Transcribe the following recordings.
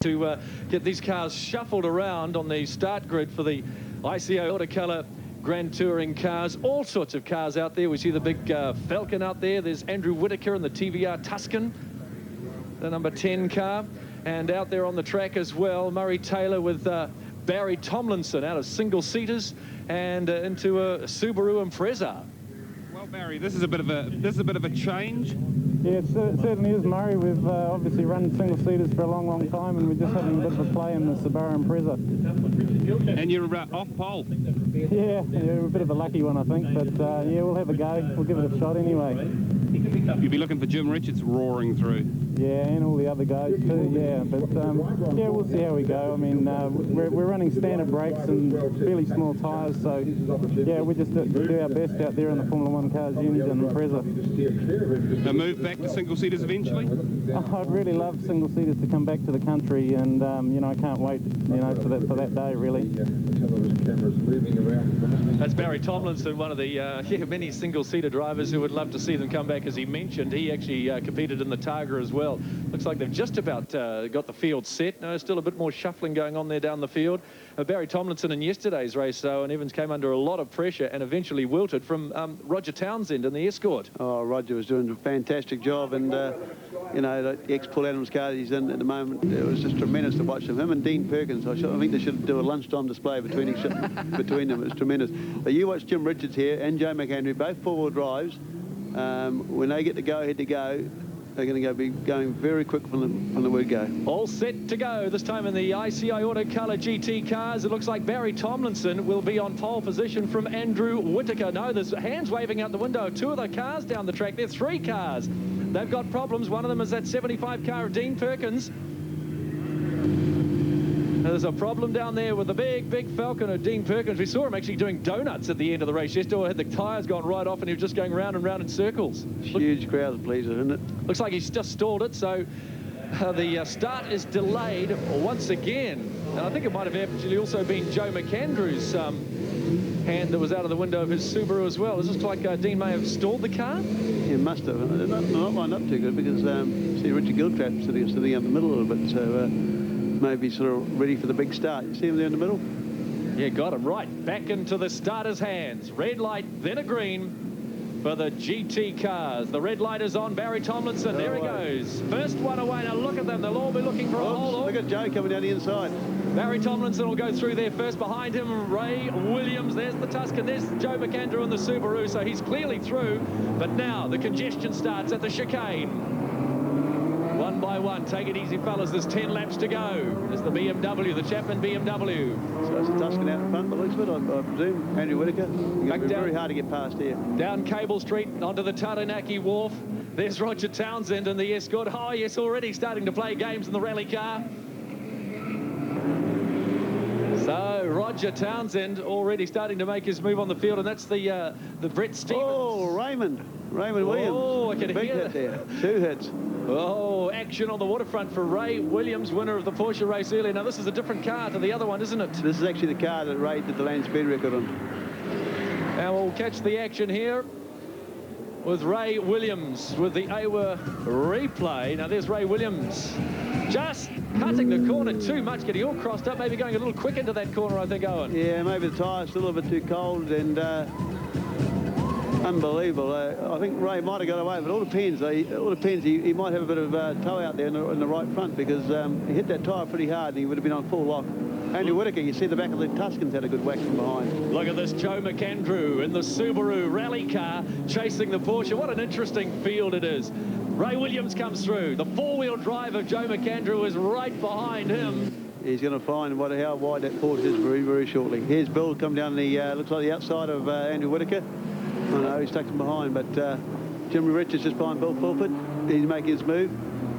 to get these cars shuffled around on the start grid for the ICO Autocolor Grand Touring cars. All sorts of cars out there. We see the big Falcon out there. There's Andrew Whitaker in the TVR Tuscan, the number 10 car. And out there on the track as well, Murray Taylor with Barry Tomlinson out of single-seaters and into a Subaru Impreza. Well, Barry, this is a bit of a change. Yeah, it certainly is, Murray. We've obviously run single-seaters for a long, long time, and we're just having a bit of a play in the Subaru Impreza. And you're off pole. Yeah, we're a bit of a lucky one, I think, but yeah, we'll have a go. We'll give it a shot anyway. You'll be looking for Jim Richards roaring through. Yeah, and all the other guys too, yeah. But yeah, we'll see how we go. I mean, we're running standard brakes and fairly small tyres, so yeah, we just do our best out there in the Formula 1 cars, Unis and Impreza. A move back to single-seaters eventually? I'd really love single-seaters to come back to the country, and you know, I can't wait, you know, for that day, really. That's Barry Tomlinson, one of the many single-seater drivers who would love to see them come back. As he mentioned, he actually competed in the Targa as well. Looks like they've just about got the field set. No, still a bit more shuffling going on there down the field. Barry Tomlinson in yesterday's race, though, and Evans came under a lot of pressure and eventually wilted from Roger Townsend in the Escort. Oh, Roger was doing a fantastic job, and you know, the ex-Paul Adams car he's in at the moment, it was just tremendous to watch him. Him and Dean Perkins, I think they should do a lunchtime display between them. It was tremendous. But you watch Jim Richards here and Joe McAndrew, both four-wheel drives. When they get the go-ahead to go, they're going to be going very quick from the word go. All set to go, this time in the ICI Autocolor GT cars. It looks like Barry Tomlinson will be on pole position from Andrew Whitaker. No, there's hands waving out the window of two of the cars down the track. There's three cars. They've got problems. One of them is that 75 car of Dean Perkins. There's a problem down there with the big Falcon of Dean Perkins. We saw him actually doing donuts at the end of the race yesterday. Had the tyres gone right off and he was just going round and round in circles. Huge crowd pleaser, isn't it? Looks like he's just stalled it, so the start is delayed once again. And I think it might have actually also been Joe McAndrew's hand that was out of the window of his Subaru as well. This looks like Dean may have stalled the car. He must have. They're not lined up too good because see Richard Giltrap sitting up the middle a little bit, so maybe sort of ready for the big start. You see him there in the middle? Yeah, got him right back into the starter's hands. Red light, then a green for the GT cars. The red light is on. Barry Tomlinson, there he goes. First one away. Now look at them. They'll all be looking for a hold. Look at Joe coming down the inside. Barry Tomlinson will go through there first. Behind him, Ray Williams. There's the Tuscan. There's Joe McAndrew in the Subaru, so he's clearly through. But now the congestion starts at the chicane. One by one. Take it easy, fellas. There's 10 laps to go. There's the BMW, the Chapman BMW. So it's a Tuscan out in front, but looks good, I presume. Andrew Whitaker. It's going to be very hard to get past here. Down Cable Street onto the Taranaki Wharf. There's Roger Townsend in the Escort. Oh, yes, already starting to play games in the rally car. So Roger Townsend already starting to make his move on the field, and that's the Brett Stevens. Oh, Raymond Williams. Oh, I can big hear hit there. 2 hits. Oh, action on the waterfront for Ray Williams, winner of the Porsche race earlier. Now, this is a different car to the other one, isn't it? This is actually the car that Ray did the land speed record on. Now, we'll catch the action here with Ray Williams with the AWA replay. Now, there's Ray Williams just cutting the corner too much, getting all crossed up, maybe going a little quick into that corner, I think, Owen. Yeah, maybe the tyre's still a little bit too cold and unbelievable. I think Ray might have got away, but it all depends. He might have a bit of toe out there in the right front because he hit that tyre pretty hard and he would have been on full lock. Andrew Whitaker, you see the back of the Tuscans had a good whack from behind. Look at this Joe McAndrew in the Subaru rally car chasing the Porsche. What an interesting field it is. Ray Williams comes through. The four-wheel drive of Joe McAndrew is right behind him. He's going to find how wide that Porsche is very, very shortly. Here's Bill come down the, looks like the outside of Andrew Whitaker. I know he's stuck him behind, but Jimmy Richards just behind Bill Fulford. He's making his move.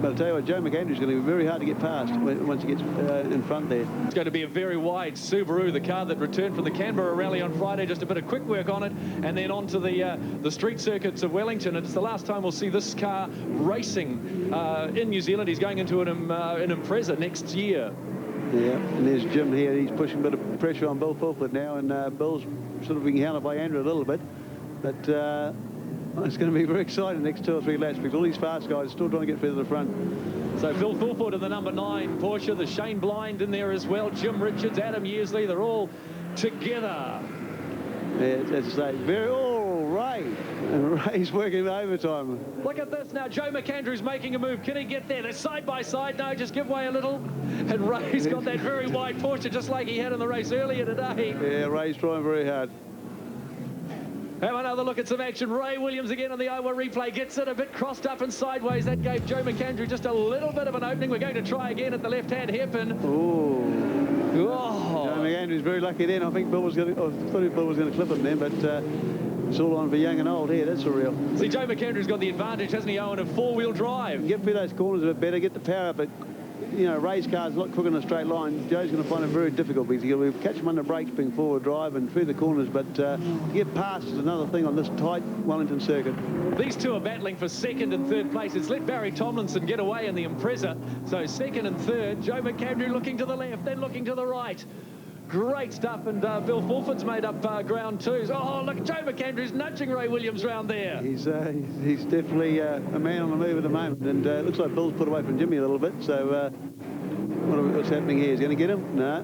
But I'll tell you what, Joe McAndrew's going to be very hard to get past once he gets in front there. It's going to be a very wide Subaru, the car that returned from the Canberra rally on Friday. Just a bit of quick work on it, and then on to the street circuits of Wellington. And it's the last time we'll see this car racing in New Zealand. He's going into an Impreza next year. Yeah, and there's Jim here. He's pushing a bit of pressure on Bill Fulford now, and Bill's sort of being hounded by Andrew a little bit. But it's going to be very exciting the next 2 or 3 laps because all these fast guys are still trying to get further to the front. So Phil Fulford in the number 9 Porsche, the Shane Blind in there as well, Jim Richards, Adam Yearsley, they're all together. Yeah, as I say, very all Ray. And Ray's working overtime. Look at this now. Joe McAndrew's making a move. Can he get there? They're side by side. No, just give way a little. And Ray's got that very wide Porsche, just like he had in the race earlier today. Yeah, Ray's trying very hard. Have another look at some action. Ray Williams again on the Iowa replay. Gets it a bit crossed up and sideways. That gave Joe McAndrew just a little bit of an opening. We're going to try again at the left-hand hairpin. Oh. Oh. Joe McAndrew's very lucky then. I think Bill was going to, I thought Bill was going to clip him then, but it's all on for young and old here. That's for real. See, Joe McAndrew's got the advantage, hasn't he, Owen, of four-wheel drive. Get through those corners a bit better, get the power up, but you know, Ray's car's a lot quicker in a straight line. Joe's going to find it very difficult because he'll catch him under brakes being forward drive and through the corners, but to get past is another thing on this tight Wellington circuit. These two are battling for second and third place. It's let Barry Tomlinson get away in the Impreza. So second and third, Joe McAndrew looking to the left, then looking to the right. Great stuff, and Bill Fulford's made up ground too. Oh, look, Joe McAndrew's nudging Ray Williams round there. He's definitely a man on the move at the moment, and it looks like Bill's put away from Jimmy a little bit, so what's happening here? Is he going to get him? No.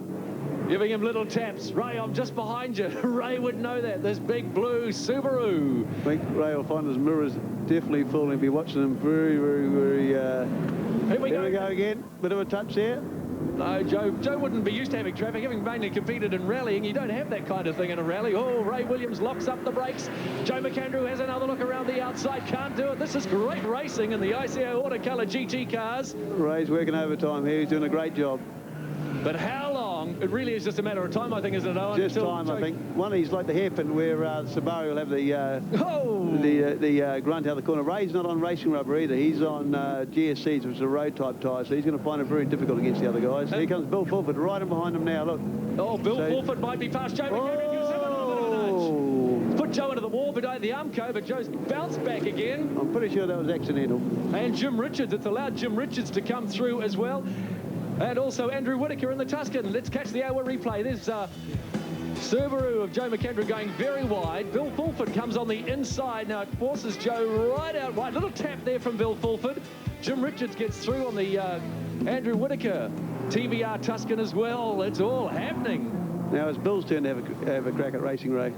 Giving him little taps. Ray, I'm just behind you. Ray would know that. This big blue Subaru. I think Ray will find his mirrors definitely full and be watching him very, very, very... Here we go again. Bit of a touch there. No, Joe wouldn't be used to having traffic, having mainly competed in rallying. You don't have that kind of thing in a rally. Oh, Ray Williams locks up the brakes. Joe McAndrew has another look around the outside. Can't do it. This is great racing in the ICO Autocolor GT cars. Ray's working overtime here. He's doing a great job. But how long? It really is just a matter of time, I think, isn't it, Owen? Just time, I think. One of these, like the hairpin, where Subaru will have the grunt out of the corner. Ray's not on racing rubber either. He's on GSCs, which is a road-type tyre, so he's going to find it very difficult against the other guys. Here comes Bill Fulford right in behind him now, look. Oh, Bill Fulford might be past Joe McAndrew. Gives him another nudge. Put Joe into the wall behind the Armco, but Joe's bounced back again. I'm pretty sure that was accidental. And Jim Richards, it's allowed Jim Richards to come through as well. And also Andrew Whitaker in the Tuscan. Let's catch the hour replay. There's Subaru of Joe McAndrew going very wide. Bill Fulford comes on the inside. Now it forces Joe right out wide. Little tap there from Bill Fulford. Jim Richards gets through on the Andrew Whitaker TBR Tuscan as well. It's all happening. Now it's Bill's turn to have a crack at racing, Ray.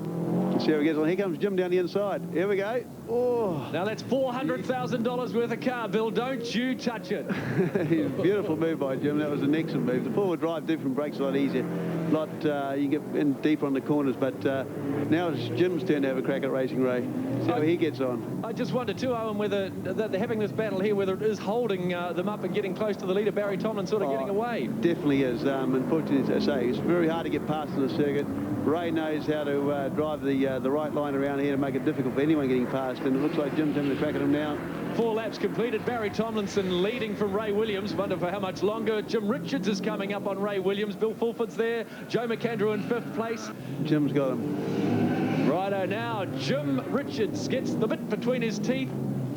Let's see how he gets on. Here comes Jim down the inside. Here we go. Oh. Now that's $400,000 worth of car, Bill. Don't you touch it. Beautiful move by Jim. That was an excellent move. The forward drive different brakes a lot easier. You get in deeper on the corners, but now it's Jim's turn to have a crack at racing, Ray. See how he gets on. I just wonder too, Owen, whether they're having this battle here, whether it is holding them up and getting close to the leader. Barry Tomlin sort of getting away. Definitely is. Unfortunately, as I say, it's very hard to get past in the circuit. Ray knows how to drive the right line around here to make it difficult for anyone getting past, and it looks like Jim's having a crack at him now. 4 laps completed. Barry Tomlinson leading from Ray Williams. Wonder for how much longer. Jim Richards is coming up on Ray Williams. Bill Fulford's there. Joe McAndrew in 5th place. Jim's got him. Righto, now Jim Richards gets the bit between his teeth.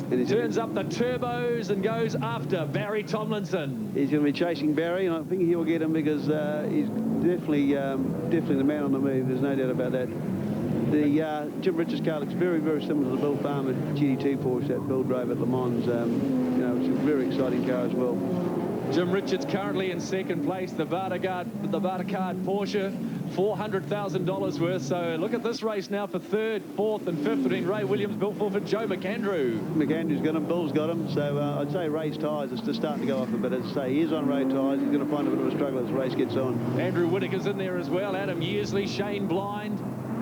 And he turns up the turbos and goes after Barry Tomlinson. He's going to be chasing Barry, and I think he'll get him because he's definitely the man on the move. There's no doubt about that. The Jim Richards car looks very, very similar to the Bill Farmer GT Porsche that Bill drove at Le Mans. You know, it's a very exciting car as well. Jim Richards currently in 2nd place. The Bartacard Porsche, $400,000 worth. So look at this race now for 3rd, 4th and 5th between Ray Williams, Bill Fulford, Joe McAndrew. McAndrew's got him, Bill's got him. So I'd say Ray's tyres are just starting to go off a bit. As I say, he is on road tyres. He's going to find a bit of a struggle as the race gets on. Andrew Whitaker's in there as well. Adam Yearsley, Shane Blind.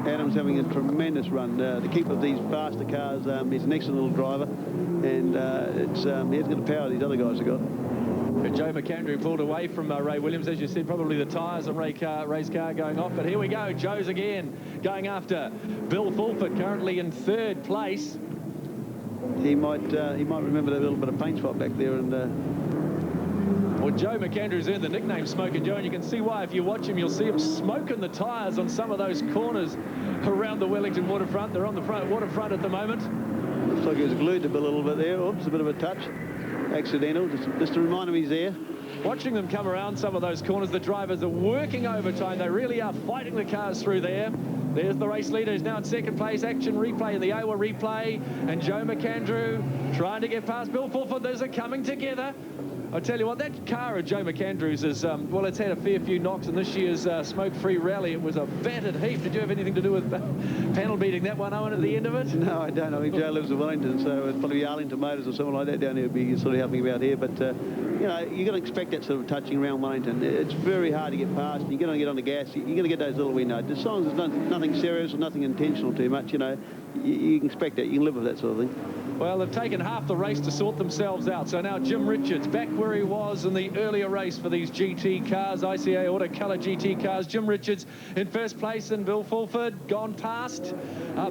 Adam's having a tremendous run. To keep with these faster cars, he's an excellent little driver. And he's got the power these other guys have got. Joe McAndrew pulled away from Ray Williams, as you said, probably the tyres on Ray's car going off. But here we go, Joe's again going after Bill Fulford, currently in 3rd place. He might remember that little bit of paint spot back there. And well, Joe McAndrew's earned the nickname Smoking Joe, and you can see why. If you watch him, you'll see him smoking the tyres on some of those corners around the Wellington waterfront. They're on the waterfront at the moment. Looks like he was glued to Bill a little bit there. Oops, a bit of a touch. Accidental, just to remind him he's there. Watching them come around some of those corners, the drivers are working overtime. They really are fighting the cars through there. There's the race leader, who's now in 2nd place. Action replay in the Iowa replay. And Joe McAndrew trying to get past Bill Fulford. Those are coming together. I tell you what, that car of Joe McAndrews is, well, it's had a fair few knocks in this year's smoke-free rally. It was a battered heap. Did you have anything to do with panel beating that one, Owen, at the end of it? No, I don't. I think Joe lives in Wellington, so it'd probably be Arlington Motors or someone like that down here would be sort of helping about here. But, you know, you're going to expect that sort of touching around Wellington. It's very hard to get past. You're going to get on the gas. You're going to get those little wee notes. As long as there's nothing serious or nothing intentional too much, you know, you can expect that. You can live with that sort of thing. Well, they've taken half the race to sort themselves out. So now Jim Richards back where he was in the earlier race for these GT cars, ICA Auto Colour GT cars. Jim Richards in first place, and Bill Fulford gone past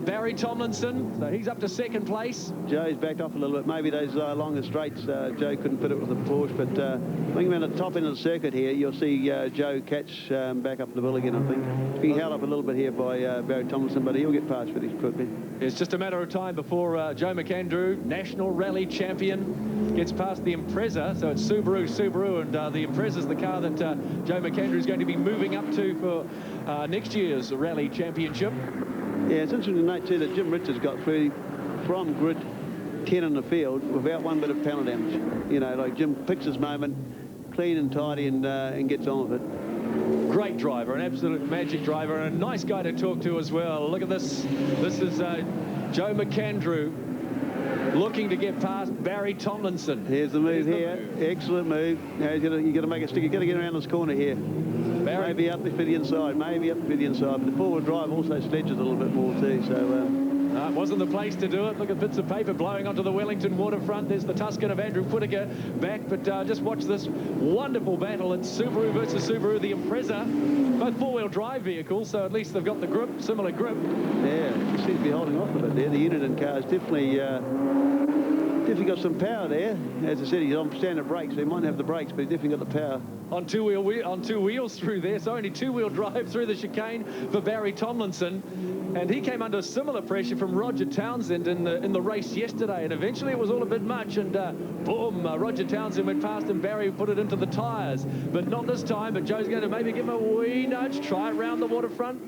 Barry Tomlinson. So he's up to second place. Joe's backed off a little bit. Maybe those longer straights, Joe couldn't fit it with the Porsche. But I think around the top end of the circuit here, you'll see Joe catch back up the bill again, I think. He's being held up a little bit here by Barry Tomlinson, but he'll get past pretty quickly. It's just a matter of time before Joe McAndrew, National Rally Champion, gets past the Impreza. So it's Subaru, and the Impreza is the car that Joe McAndrew is going to be moving up to for next year's Rally Championship. Yeah, it's interesting to note too that Jim Richards got through from grid 10 in the field without one bit of panel damage. You know, like Jim picks his moment, clean and tidy, and gets on with it. Great driver, an absolute magic driver, and a nice guy to talk to as well. Look at this. This is Joe McAndrew looking to get past Barry Tomlinson. Here's the move here. Excellent move. Now you got to make a stick. You've got to get around this corner here. Barry. Maybe up for the inside. Maybe up for the inside. But the forward drive also sledges a little bit more too. So. It wasn't the place to do it. Look at bits of paper blowing onto the Wellington waterfront. There's the Tuscan of Andrew Whittaker back, but just watch this wonderful battle. It's Subaru versus Subaru, the Impreza. Both four-wheel drive vehicles, so at least they've got the grip, similar grip. Yeah, you seem to be holding off a bit there. The Uniden car is definitely got some power there. As I said, he's on standard brakes, so he might have the brakes, but he's definitely got the power. On two wheels through there, so only two-wheel drive through the chicane for Barry Tomlinson. And he came under similar pressure from Roger Townsend in the race yesterday, and eventually it was all a bit much, and boom, Roger Townsend went past and Barry put it into the tyres. But not this time, but Joe's going to maybe give him a wee nudge, try it round the waterfront.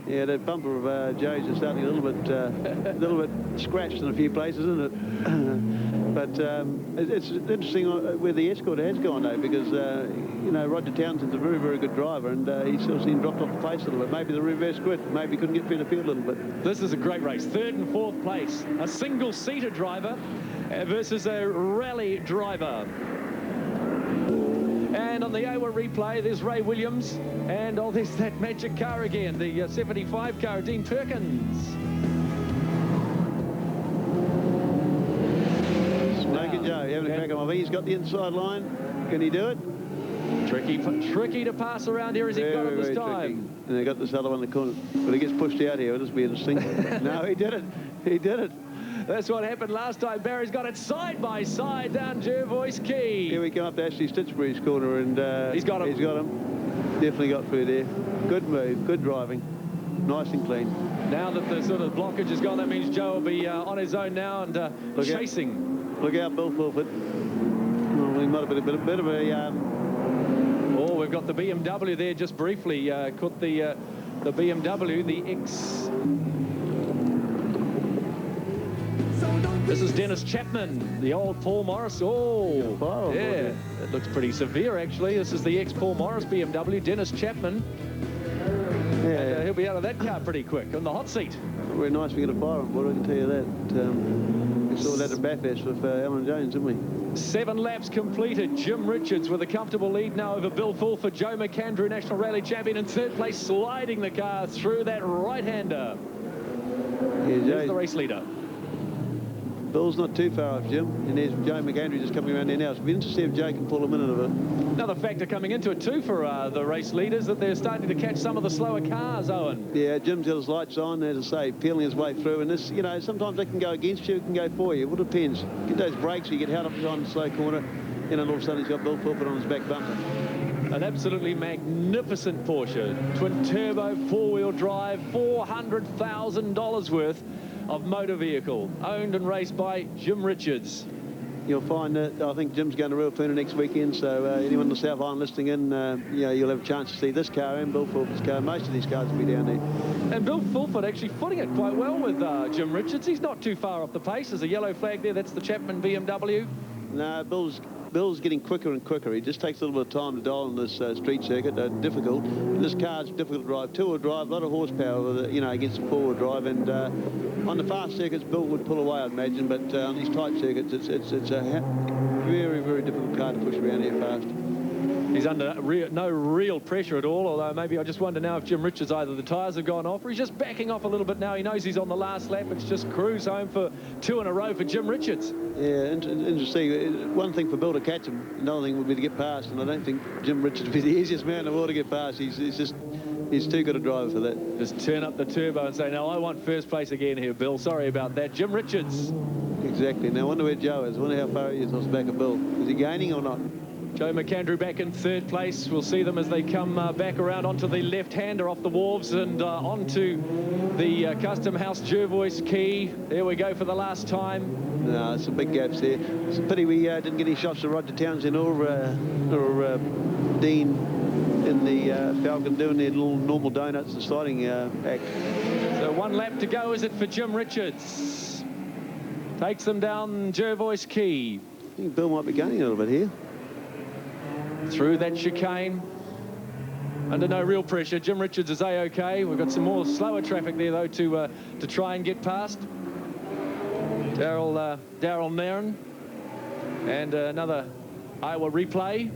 Yeah, that bumper of Joe's is starting a little bit scratched in a few places, isn't it? But it's interesting where the Escort has gone, though, because, you know, Roger Townsend's a very, very good driver, and he's sort of seen dropped off the pace a little bit. Maybe the reverse grid, maybe he couldn't get through the field a little bit. This is a great race. Third and fourth place. A single-seater driver versus a rally driver. And on the AWA replay, there's Ray Williams. And oh, there's that magic car again, the 75 car, Dean Perkins. Smoking Joe, having a crack on. I think he's got the inside line. Can he do it? Tricky to pass around here as he got it this time. Tricky. And they got this other one in the corner. But he gets pushed out here. It'll just be interesting. No, he did it. He did it. That's what happened last time. Barry's got it side by side down Jervois Key. Here we come up to Ashley Stitchbury's corner, and he's got him. He's got him. Definitely got through there. Good move, good driving, nice and clean. Now that the sort of blockage is gone, that means Joe will be on his own now and chasing. Look out, Bill Fulford. Oh, he might have been a bit of a. Oh, we've got the BMW there just briefly. Caught the BMW, the X. This is Dennis Chapman, the old Paul Morris. Oh, yeah, it looks pretty severe, actually. This is the ex-Paul Morris BMW, Dennis Chapman. Yeah. And, he'll be out of that car pretty quick on the hot seat. Very nice we get a fire on board, I can tell you that. We saw that at Bathurst with Alan Jones, didn't we? 7 laps completed. Jim Richards with a comfortable lead now over Bill Fulford. Joe McAndrew, National Rally Champion, in third place, sliding the car through that right-hander. Here's the race leader. Bill's not too far off Jim, and there's Joe McAndrew just coming around there now. It's been interesting to see if Joe can pull a minute of it. Another factor coming into it too for the race leaders, that they're starting to catch some of the slower cars, Owen. Yeah, Jim's got his lights on, as I say, peeling his way through, and this, you know, sometimes they can go against you, it can go for you. Well, it depends. Get those brakes, you get held up behind the slow corner, and then all of a sudden he's got Bill Fulford on his back bumper. An absolutely magnificent Porsche, twin-turbo, four-wheel drive, $400,000 worth of motor vehicle, owned and raced by Jim Richards. You'll find that I think Jim's going to Real Puna next weekend, so anyone in the South Island listening in, you know, you'll have a chance to see this car and Bill Fulford's car. Most of these cars will be down there. And Bill Fulford actually footing it quite well with Jim Richards. He's not too far off the pace. There's a yellow flag there. That's the Chapman BMW. No, Bill's Bill's getting quicker and quicker. He just takes a little bit of time to dial on this street circuit. Difficult. And this car's difficult to drive. Two-wheel drive, a lot of horsepower with it, you know, against the four-wheel drive. And on the fast circuits, Bill would pull away, I'd imagine. But on these tight circuits, it's a very, very difficult car to push around here fast. He's under no real pressure at all, although maybe I just wonder now if Jim Richards, either the tyres have gone off or he's just backing off a little bit now. He knows he's on the last lap. It's just cruise home for 2 in a row for Jim Richards. Yeah, interesting. One thing for Bill to catch him, another thing would be to get past, and I don't think Jim Richards would be the easiest man in the world to get past. He's too good a driver for that. Just turn up the turbo and say, no, I want first place again here, Bill. Sorry about that. Jim Richards. Exactly. Now I wonder where Joe is. I wonder how far he is off the back of Bill. Is he gaining or not? Joe McAndrew back in 3rd place. We'll see them as they come back around onto the left-hander off the wharves and onto the Custom House Jervois Quay. There we go for the last time. No, some big gaps there. It's a pity we didn't get any shots of Roger Townsend or Dean in the Falcon doing their little normal donuts and sliding act. So 1 lap to go, is it, for Jim Richards? Takes them down Jervois Quay. I think Bill might be gaining a little bit here. Through that chicane, under no real pressure. Jim Richards is A-OK. We've got some more slower traffic there, though, to try and get past. Daryl Nairn. And another Iowa replay.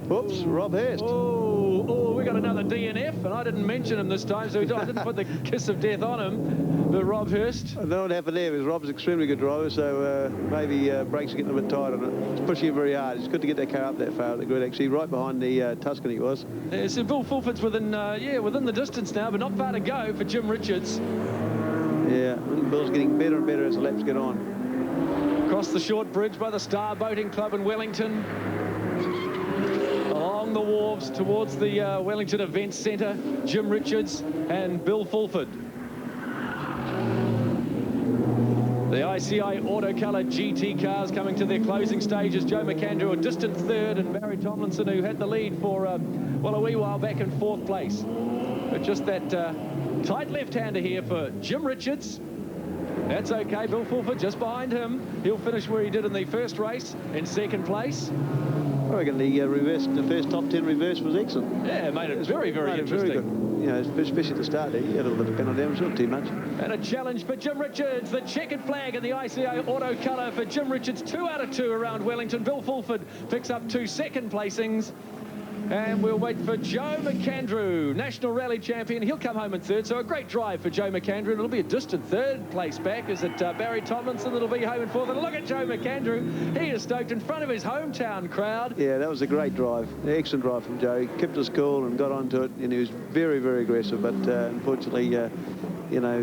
Whoops, Rob Hurst. Oh, we got another DNF, and I didn't mention him this time, so I didn't put the kiss of death on him. But Rob Hurst. I know what happened there because Rob's an extremely good driver, so maybe brakes are getting a bit tight on it. It's pushing him very hard. It's good to get that car up that far at the grid, actually, right behind the Tuscany it was. Yeah, so Bill Fulford's within the distance now, but not far to go for Jim Richards. Yeah, I think Bill's getting better and better as the laps get on. Across the short bridge by the Star Boating Club in Wellington. Along the wharves towards the Wellington Events Centre, Jim Richards and Bill Fulford. The ICI Autocolour GT cars coming to their closing stages. Joe McAndrew a distant 3rd, and Barry Tomlinson, who had the lead for well, a wee while back, in 4th place. But just that tight left-hander here for Jim Richards. That's okay. Bill Fulford just behind him. He'll finish where he did in the first race, in 2nd place. I reckon the first top 10 reverse was excellent. Yeah, it made it very interesting. Very good. You know, especially at the start there, you had a little bit of penalty damage, not too much. And a challenge for Jim Richards. The checkered flag in the ICA Auto Colour for Jim Richards. 2 out of 2 around Wellington. Bill Fulford picks up 2 second placings. And we'll wait for Joe McAndrew, National Rally Champion. He'll come home in 3rd, so a great drive for Joe McAndrew. And it'll be a distant 3rd place back. Is it Barry Tomlinson that'll be home in 4th? And look at Joe McAndrew. He is stoked in front of his hometown crowd. Yeah, that was a great drive. Excellent drive from Joe. He kept his cool and got onto it, and he was very, very aggressive. But unfortunately, you know,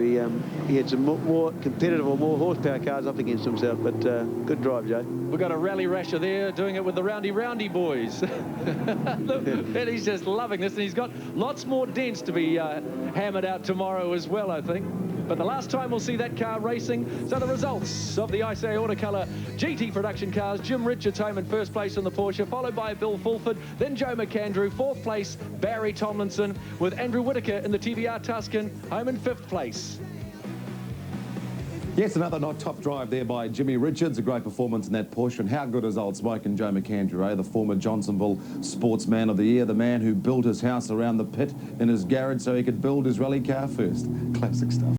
he had some more competitive or more horsepower cars up against himself. But good drive, Joe. We've got a rally rasher there doing it with the Roundy boys. And he's just loving this, and he's got lots more dents to be hammered out tomorrow as well, I think. But the last time we'll see that car racing. So the results of the ICA Autocolour GT production cars: Jim Richards home in 1st place in the Porsche, followed by Bill Fulford, then Joe McAndrew, 4th place Barry Tomlinson, with Andrew Whittaker in the TVR Tuscan home in 5th place. Yes, another top drive there by Jimmy Richards. A great performance in that Porsche. And how good is old Spike and Joe McAndrew, the former Johnsonville Sportsman of the Year, the man who built his house around the pit in his garage so he could build his rally car first. Classic stuff.